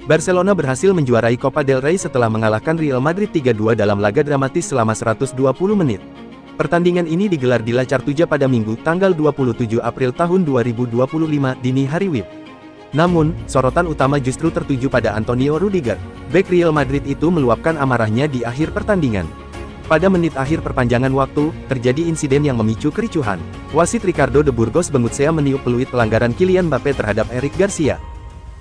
Barcelona berhasil menjuarai Copa del Rey setelah mengalahkan Real Madrid 3-2 dalam laga dramatis selama 120 menit. Pertandingan ini digelar di La Cartuja pada Minggu, tanggal 27 April tahun 2025 dini hari WIB. Namun, sorotan utama justru tertuju pada Antonio Rudiger. Bek Real Madrid itu meluapkan amarahnya di akhir pertandingan. Pada menit akhir perpanjangan waktu, terjadi insiden yang memicu kericuhan. Wasit Ricardo de Burgos Bengoechea meniup peluit pelanggaran Kylian Mbappe terhadap Eric Garcia.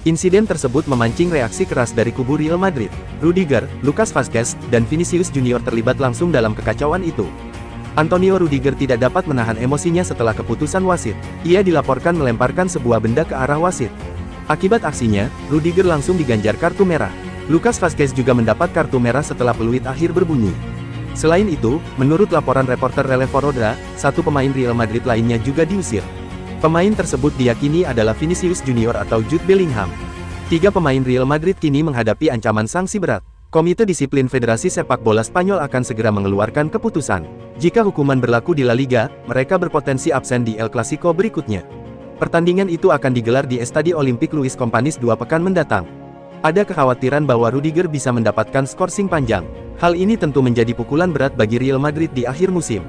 Insiden tersebut memancing reaksi keras dari kubu Real Madrid. Rudiger, Lucas Vazquez, dan Vinicius Junior terlibat langsung dalam kekacauan itu. Antonio Rudiger tidak dapat menahan emosinya setelah keputusan wasit. Ia dilaporkan melemparkan sebuah benda ke arah wasit. Akibat aksinya, Rudiger langsung diganjar kartu merah. Lucas Vazquez juga mendapat kartu merah setelah peluit akhir berbunyi. Selain itu, menurut laporan reporter Relevo Rodra, satu pemain Real Madrid lainnya juga diusir. Pemain tersebut diyakini adalah Vinicius Junior atau Jude Bellingham. 3 pemain Real Madrid kini menghadapi ancaman sanksi berat. Komite Disiplin Federasi Sepak Bola Spanyol akan segera mengeluarkan keputusan. Jika hukuman berlaku di La Liga, mereka berpotensi absen di El Clasico berikutnya. Pertandingan itu akan digelar di Estadio Olympique Luis Companys 2 pekan mendatang. Ada kekhawatiran bahwa Rudiger bisa mendapatkan skorsing panjang. Hal ini tentu menjadi pukulan berat bagi Real Madrid di akhir musim.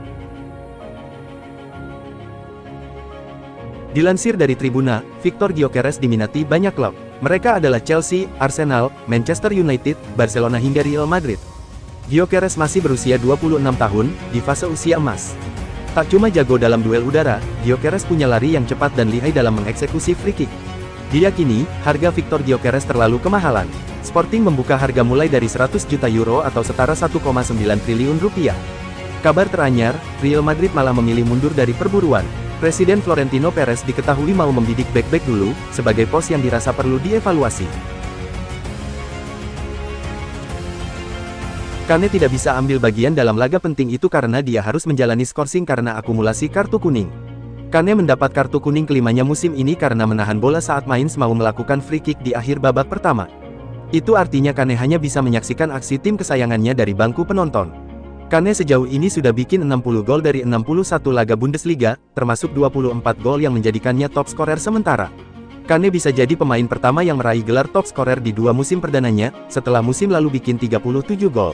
Dilansir dari Tribuna, Victor Gyökeres diminati banyak klub. Mereka adalah Chelsea, Arsenal, Manchester United, Barcelona hingga Real Madrid. Gyökeres masih berusia 26 tahun, di fase usia emas. Tak cuma jago dalam duel udara, Gyökeres punya lari yang cepat dan lihai dalam mengeksekusi free kick. Diyakini, harga Victor Gyökeres terlalu kemahalan. Sporting membuka harga mulai dari 100 juta euro atau setara 1,9 triliun rupiah. Kabar teranyar, Real Madrid malah memilih mundur dari perburuan. Presiden Florentino Perez diketahui mau membidik bek-bek dulu, sebagai pos yang dirasa perlu dievaluasi. Kane tidak bisa ambil bagian dalam laga penting itu karena dia harus menjalani skorsing karena akumulasi kartu kuning. Kane mendapat kartu kuning kelimanya musim ini karena menahan bola saat Mainz mau melakukan free kick di akhir babak pertama. Itu artinya Kane hanya bisa menyaksikan aksi tim kesayangannya dari bangku penonton. Kane sejauh ini sudah bikin 60 gol dari 61 laga Bundesliga, termasuk 24 gol yang menjadikannya top skorer sementara. Kane bisa jadi pemain pertama yang meraih gelar top skorer di 2 musim perdananya, setelah musim lalu bikin 37 gol.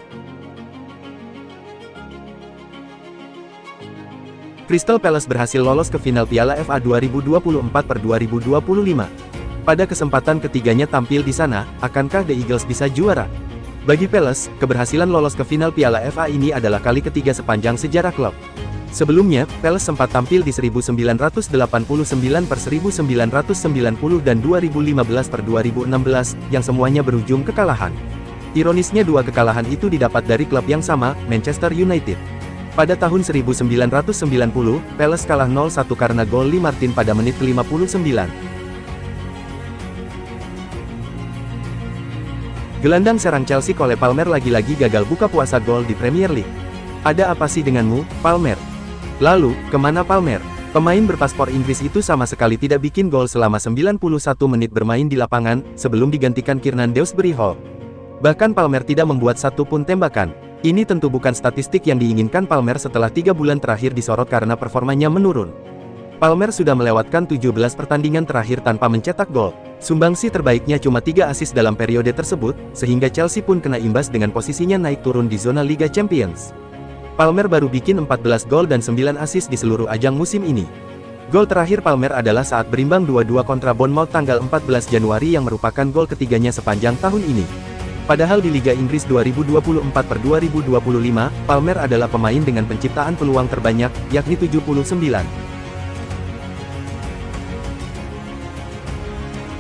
Crystal Palace berhasil lolos ke final Piala FA 2024/2025. Pada kesempatan ketiganya tampil di sana, akankah The Eagles bisa juara? Bagi Palace, keberhasilan lolos ke final Piala FA ini adalah kali ketiga sepanjang sejarah klub. Sebelumnya, Palace sempat tampil di 1989/1990 dan 2015/2016, yang semuanya berujung kekalahan. Ironisnya 2 kekalahan itu didapat dari klub yang sama, Manchester United. Pada tahun 1990, Palace kalah 0-1 karena gol Lee Martin pada menit ke-59. Gelandang serang Chelsea Cole Palmer lagi-lagi gagal buka puasa gol di Premier League. Ada apa sih denganmu, Palmer? Lalu, kemana Palmer? Pemain berpaspor Inggris itu sama sekali tidak bikin gol selama 91 menit bermain di lapangan, sebelum digantikan Kiernan Dewsbury Hall. Bahkan Palmer tidak membuat satu pun tembakan. Ini tentu bukan statistik yang diinginkan Palmer setelah 3 bulan terakhir disorot karena performanya menurun. Palmer sudah melewatkan 17 pertandingan terakhir tanpa mencetak gol. Sumbangsi terbaiknya cuma 3 assist dalam periode tersebut, sehingga Chelsea pun kena imbas dengan posisinya naik turun di zona Liga Champions. Palmer baru bikin 14 gol dan 9 assist di seluruh ajang musim ini. Gol terakhir Palmer adalah saat berimbang 2-2 kontra Bournemouth tanggal 14 Januari yang merupakan gol ketiganya sepanjang tahun ini. Padahal di Liga Inggris 2024/2025, Palmer adalah pemain dengan penciptaan peluang terbanyak, yakni 79.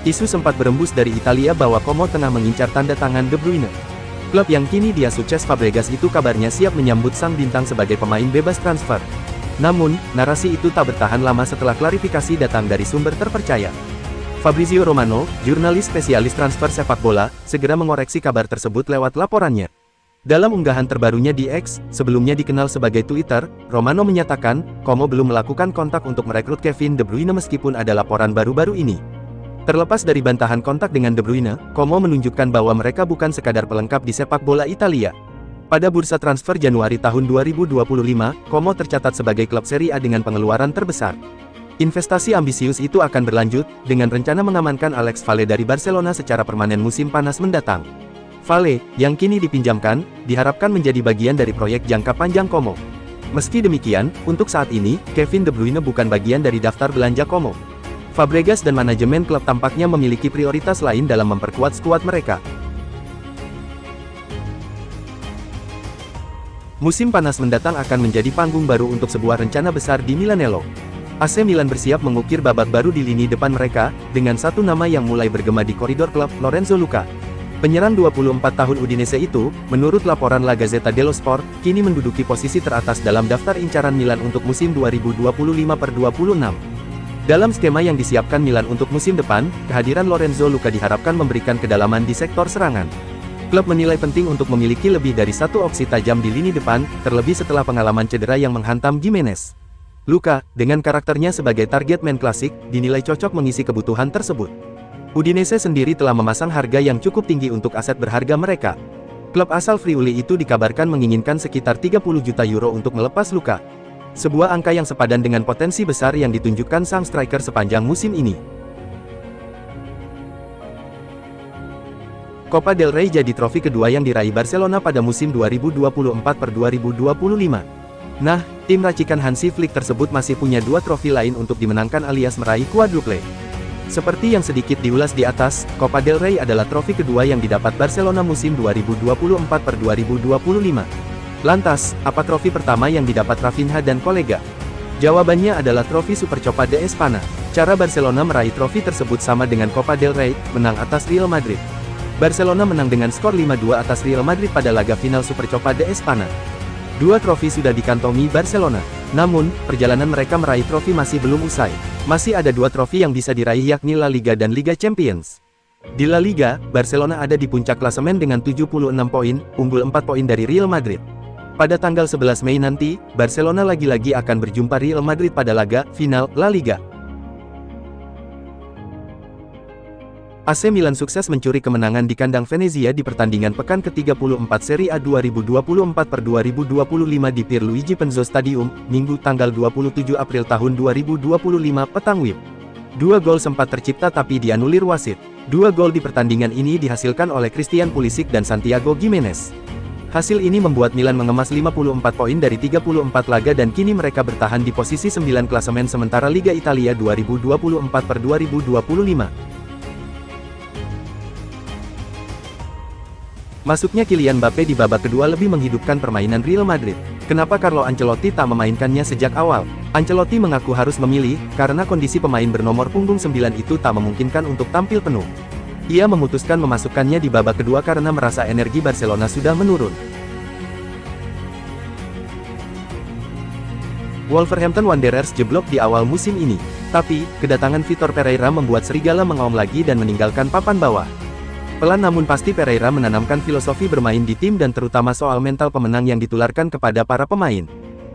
Isu sempat berembus dari Italia bahwa Como tengah mengincar tanda tangan De Bruyne. Klub yang kini dia sukses Fabregas itu kabarnya siap menyambut sang bintang sebagai pemain bebas transfer. Namun, narasi itu tak bertahan lama setelah klarifikasi datang dari sumber terpercaya. Fabrizio Romano, jurnalis spesialis transfer sepak bola, segera mengoreksi kabar tersebut lewat laporannya. Dalam unggahan terbarunya di X, sebelumnya dikenal sebagai Twitter, Romano menyatakan, Como belum melakukan kontak untuk merekrut Kevin De Bruyne meskipun ada laporan baru-baru ini. Terlepas dari bantahan kontak dengan De Bruyne, Como menunjukkan bahwa mereka bukan sekadar pelengkap di sepak bola Italia. Pada bursa transfer Januari tahun 2025, Como tercatat sebagai klub Serie A dengan pengeluaran terbesar. Investasi ambisius itu akan berlanjut, dengan rencana mengamankan Alex Valle dari Barcelona secara permanen musim panas mendatang. Valle, yang kini dipinjamkan, diharapkan menjadi bagian dari proyek jangka panjang Como. Meski demikian, untuk saat ini, Kevin De Bruyne bukan bagian dari daftar belanja Como. Fabregas dan manajemen klub tampaknya memiliki prioritas lain dalam memperkuat skuad mereka. Musim panas mendatang akan menjadi panggung baru untuk sebuah rencana besar di Milanello. AC Milan bersiap mengukir babak baru di lini depan mereka, dengan satu nama yang mulai bergema di koridor klub, Lorenzo Luca. Penyerang 24 tahun Udinese itu, menurut laporan La Gazzetta dello Sport, kini menduduki posisi teratas dalam daftar incaran Milan untuk musim 2025/26. Dalam skema yang disiapkan Milan untuk musim depan, kehadiran Lorenzo Luca diharapkan memberikan kedalaman di sektor serangan. Klub menilai penting untuk memiliki lebih dari satu opsi tajam di lini depan, terlebih setelah pengalaman cedera yang menghantam Gimenez. Luca, dengan karakternya sebagai target man klasik, dinilai cocok mengisi kebutuhan tersebut. Udinese sendiri telah memasang harga yang cukup tinggi untuk aset berharga mereka. Klub asal Friuli itu dikabarkan menginginkan sekitar 30 juta euro untuk melepas Luca. Sebuah angka yang sepadan dengan potensi besar yang ditunjukkan sang striker sepanjang musim ini. Copa del Rey jadi trofi kedua yang diraih Barcelona pada musim 2024/2025. Nah, tim racikan Hansi Flick tersebut masih punya dua trofi lain untuk dimenangkan alias meraih quadruple. Seperti yang sedikit diulas di atas, Copa del Rey adalah trofi kedua yang didapat Barcelona musim 2024/2025. Lantas, apa trofi pertama yang didapat Rafinha dan kolega? Jawabannya adalah trofi Supercopa de Espanya. Cara Barcelona meraih trofi tersebut sama dengan Copa del Rey, menang atas Real Madrid. Barcelona menang dengan skor 5-2 atas Real Madrid pada laga final Supercopa de Espanya. Dua trofi sudah dikantongi Barcelona. Namun, perjalanan mereka meraih trofi masih belum usai. Masih ada dua trofi yang bisa diraih yakni La Liga dan Liga Champions. Di La Liga, Barcelona ada di puncak klasemen dengan 76 poin, unggul 4 poin dari Real Madrid. Pada tanggal 11 Mei nanti, Barcelona lagi-lagi akan berjumpa Real Madrid pada laga final La Liga. AC Milan sukses mencuri kemenangan di kandang Venezia di pertandingan pekan ke-34 Serie A 2024/2025 di Pierluigi Penzo Stadium, Minggu tanggal 27 April tahun 2025 petang WIB. Dua gol sempat tercipta tapi dianulir wasit. Dua gol di pertandingan ini dihasilkan oleh Christian Pulisic dan Santiago Gimenez. Hasil ini membuat Milan mengemas 54 poin dari 34 laga dan kini mereka bertahan di posisi 9 klasemen sementara Liga Italia 2024/2025. Masuknya Kylian Mbappe di babak kedua lebih menghidupkan permainan Real Madrid. Kenapa Carlo Ancelotti tak memainkannya sejak awal? Ancelotti mengaku harus memilih, karena kondisi pemain bernomor punggung 9 itu tak memungkinkan untuk tampil penuh. Ia memutuskan memasukkannya di babak kedua karena merasa energi Barcelona sudah menurun. Wolverhampton Wanderers jeblok di awal musim ini. Tapi, kedatangan Vitor Pereira membuat serigala mengaum lagi dan meninggalkan papan bawah. Pelan namun pasti Pereira menanamkan filosofi bermain di tim dan terutama soal mental pemenang yang ditularkan kepada para pemain.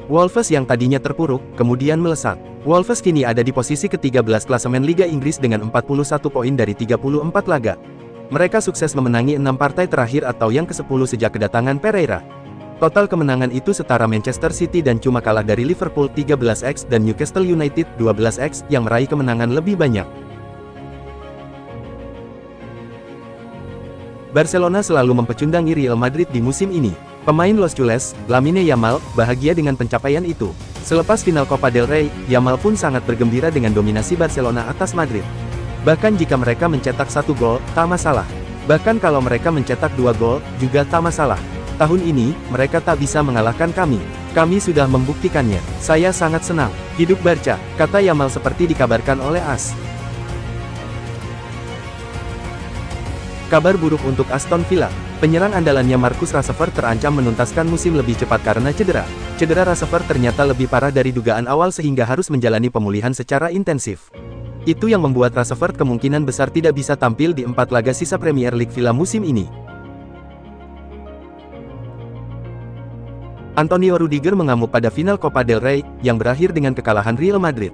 Wolves yang tadinya terpuruk, kemudian melesat. Wolves kini ada di posisi ke-13 klasemen Liga Inggris dengan 41 poin dari 34 laga. Mereka sukses memenangi 6 partai terakhir atau yang ke-10 sejak kedatangan Pereira. Total kemenangan itu setara Manchester City dan cuma kalah dari Liverpool 13x dan Newcastle United 12x yang meraih kemenangan lebih banyak. Barcelona selalu mempecundangi Real Madrid di musim ini. Pemain Los Culés, Lamine Yamal, bahagia dengan pencapaian itu. Selepas final Copa del Rey, Yamal pun sangat bergembira dengan dominasi Barcelona atas Madrid. Bahkan jika mereka mencetak 1 gol, tak masalah. Bahkan kalau mereka mencetak 2 gol, juga tak masalah. Tahun ini, mereka tak bisa mengalahkan kami. Kami sudah membuktikannya. Saya sangat senang. Hidup Barca, kata Yamal seperti dikabarkan oleh AS. Kabar buruk untuk Aston Villa. Penyerang andalannya Marcus Rashford terancam menuntaskan musim lebih cepat karena cedera. Cedera Rashford ternyata lebih parah dari dugaan awal sehingga harus menjalani pemulihan secara intensif. Itu yang membuat Rashford kemungkinan besar tidak bisa tampil di 4 laga sisa Premier League Villa musim ini. Antonio Rudiger mengamuk pada final Copa del Rey, yang berakhir dengan kekalahan Real Madrid.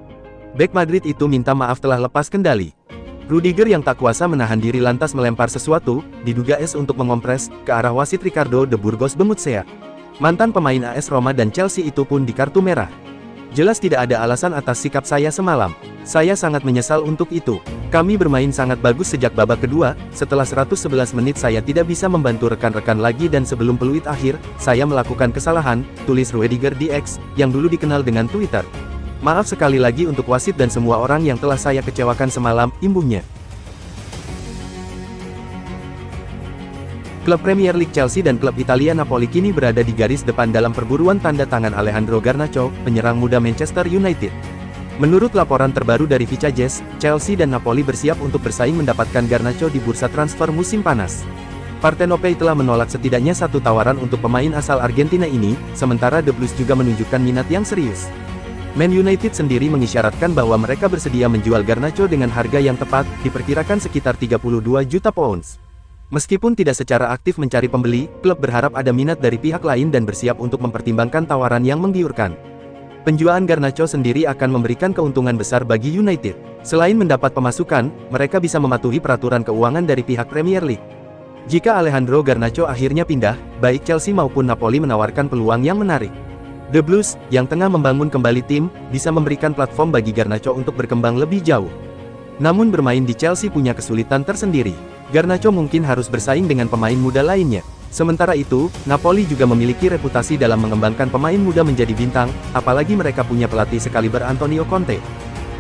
Bek Madrid itu minta maaf telah lepas kendali. Rudiger yang tak kuasa menahan diri lantas melempar sesuatu, diduga es untuk mengompres, ke arah wasit Ricardo de Burgos Bengoechea. Mantan pemain AS Roma dan Chelsea itu pun dikartu merah. Jelas tidak ada alasan atas sikap saya semalam. Saya sangat menyesal untuk itu. Kami bermain sangat bagus sejak babak kedua, setelah 111 menit saya tidak bisa membantu rekan-rekan lagi dan sebelum peluit akhir, saya melakukan kesalahan, tulis Ruediger di X, yang dulu dikenal dengan Twitter. Maaf sekali lagi untuk wasit dan semua orang yang telah saya kecewakan semalam, imbuhnya. Klub Premier League Chelsea dan klub Italia Napoli kini berada di garis depan dalam perburuan tanda tangan Alejandro Garnacho, penyerang muda Manchester United. Menurut laporan terbaru dari Vicajes, Chelsea dan Napoli bersiap untuk bersaing mendapatkan Garnacho di bursa transfer musim panas. Partenopei telah menolak setidaknya satu tawaran untuk pemain asal Argentina ini, sementara The Blues juga menunjukkan minat yang serius. Man United sendiri mengisyaratkan bahwa mereka bersedia menjual Garnacho dengan harga yang tepat, diperkirakan sekitar 32 juta pounds. Meskipun tidak secara aktif mencari pembeli, klub berharap ada minat dari pihak lain dan bersiap untuk mempertimbangkan tawaran yang menggiurkan. Penjualan Garnacho sendiri akan memberikan keuntungan besar bagi United. Selain mendapat pemasukan, mereka bisa mematuhi peraturan keuangan dari pihak Premier League. Jika Alejandro Garnacho akhirnya pindah, baik Chelsea maupun Napoli menawarkan peluang yang menarik. The Blues, yang tengah membangun kembali tim, bisa memberikan platform bagi Garnacho untuk berkembang lebih jauh. Namun bermain di Chelsea punya kesulitan tersendiri. Garnacho mungkin harus bersaing dengan pemain muda lainnya. Sementara itu, Napoli juga memiliki reputasi dalam mengembangkan pemain muda menjadi bintang, apalagi mereka punya pelatih sekaliber Antonio Conte.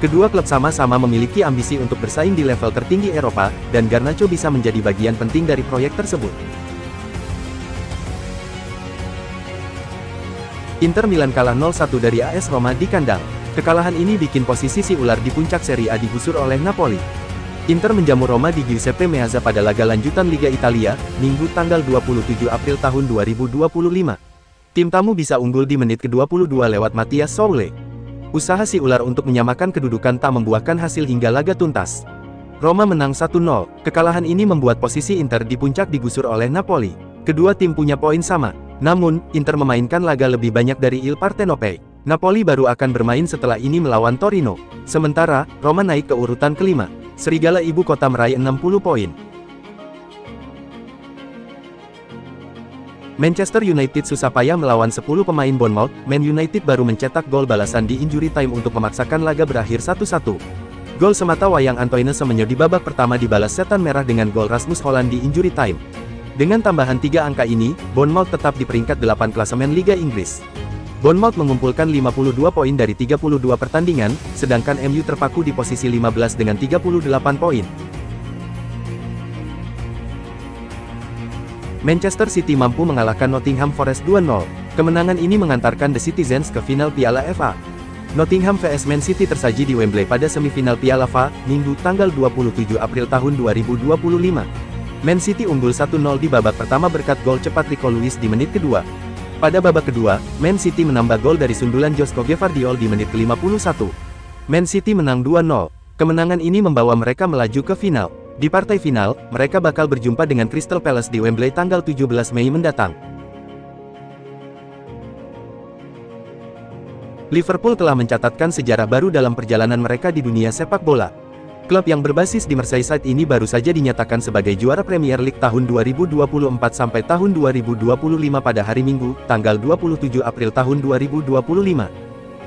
Kedua klub sama-sama memiliki ambisi untuk bersaing di level tertinggi Eropa, dan Garnacho bisa menjadi bagian penting dari proyek tersebut. Inter Milan kalah 0-1 dari AS Roma di kandang. Kekalahan ini bikin posisi si ular di puncak Serie A digusur oleh Napoli. Inter menjamu Roma di Giuseppe Meazza pada laga lanjutan Liga Italia, Minggu tanggal 27 April tahun 2025. Tim tamu bisa unggul di menit ke-22 lewat Mathias Soule. Usaha si ular untuk menyamakan kedudukan tak membuahkan hasil hingga laga tuntas. Roma menang 1-0, kekalahan ini membuat posisi Inter di puncak digusur oleh Napoli. Kedua tim punya poin sama, namun, Inter memainkan laga lebih banyak dari Il Partenopei. Napoli baru akan bermain setelah ini melawan Torino. Sementara, Roma naik ke urutan kelima. Serigala ibu kota meraih 60 poin. Manchester United susah payah melawan 10 pemain Bournemouth. Man United baru mencetak gol balasan di injury time untuk memaksakan laga berakhir 1-1. Gol semata wayang Antoine Semenyo di babak pertama dibalas setan merah dengan gol Rasmus Hojlund di injury time. Dengan tambahan 3 angka ini, Bournemouth tetap di peringkat 8 klasemen Liga Inggris. Bournemouth mengumpulkan 52 poin dari 32 pertandingan, sedangkan MU terpaku di posisi 15 dengan 38 poin. Manchester City mampu mengalahkan Nottingham Forest 2-0. Kemenangan ini mengantarkan The Citizens ke final Piala FA. Nottingham vs Man City tersaji di Wembley pada semifinal Piala FA, Minggu tanggal 27 April tahun 2025. Man City unggul 1-0 di babak pertama berkat gol cepat Rico Lewis di menit kedua. Pada babak kedua, Man City menambah gol dari sundulan Josko Gvardiol di menit ke-51. Man City menang 2-0. Kemenangan ini membawa mereka melaju ke final. Di partai final, mereka bakal berjumpa dengan Crystal Palace di Wembley tanggal 17 Mei mendatang. Liverpool telah mencatatkan sejarah baru dalam perjalanan mereka di dunia sepak bola. Klub yang berbasis di Merseyside ini baru saja dinyatakan sebagai juara Premier League tahun 2024 sampai tahun 2025 pada hari Minggu, tanggal 27 April tahun 2025.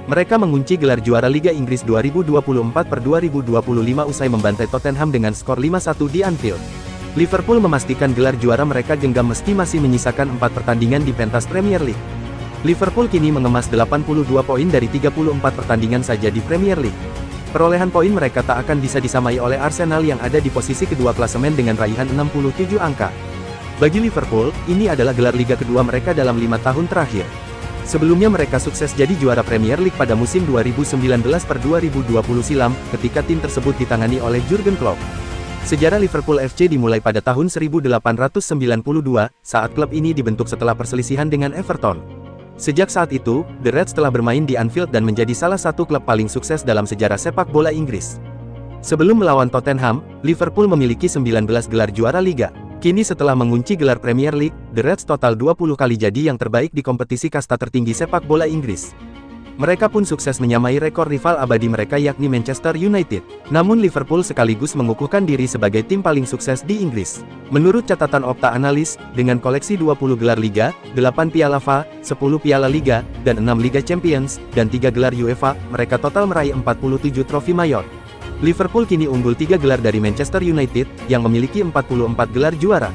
Mereka mengunci gelar juara Liga Inggris 2024/2025 usai membantai Tottenham dengan skor 5-1 di Anfield. Liverpool memastikan gelar juara mereka genggam meski masih menyisakan 4 pertandingan di pentas Premier League. Liverpool kini mengemas 82 poin dari 34 pertandingan saja di Premier League. Perolehan poin mereka tak akan bisa disamai oleh Arsenal yang ada di posisi kedua klasemen dengan raihan 67 angka. Bagi Liverpool, ini adalah gelar liga kedua mereka dalam 5 tahun terakhir. Sebelumnya mereka sukses jadi juara Premier League pada musim 2019/2020 silam, ketika tim tersebut ditangani oleh Jurgen Klopp. Sejarah Liverpool FC dimulai pada tahun 1892, saat klub ini dibentuk setelah perselisihan dengan Everton. Sejak saat itu, The Reds telah bermain di Anfield dan menjadi salah satu klub paling sukses dalam sejarah sepak bola Inggris. Sebelum melawan Tottenham, Liverpool memiliki 19 gelar juara liga. Kini setelah mengunci gelar Premier League, The Reds total 20 kali jadi yang terbaik di kompetisi kasta tertinggi sepak bola Inggris. Mereka pun sukses menyamai rekor rival abadi mereka yakni Manchester United. Namun Liverpool sekaligus mengukuhkan diri sebagai tim paling sukses di Inggris. Menurut catatan Opta Analis, dengan koleksi 20 gelar Liga, 8 Piala FA, 10 Piala Liga, dan 6 Liga Champions, dan 3 gelar UEFA, mereka total meraih 47 trofi mayor. Liverpool kini unggul 3 gelar dari Manchester United, yang memiliki 44 gelar juara.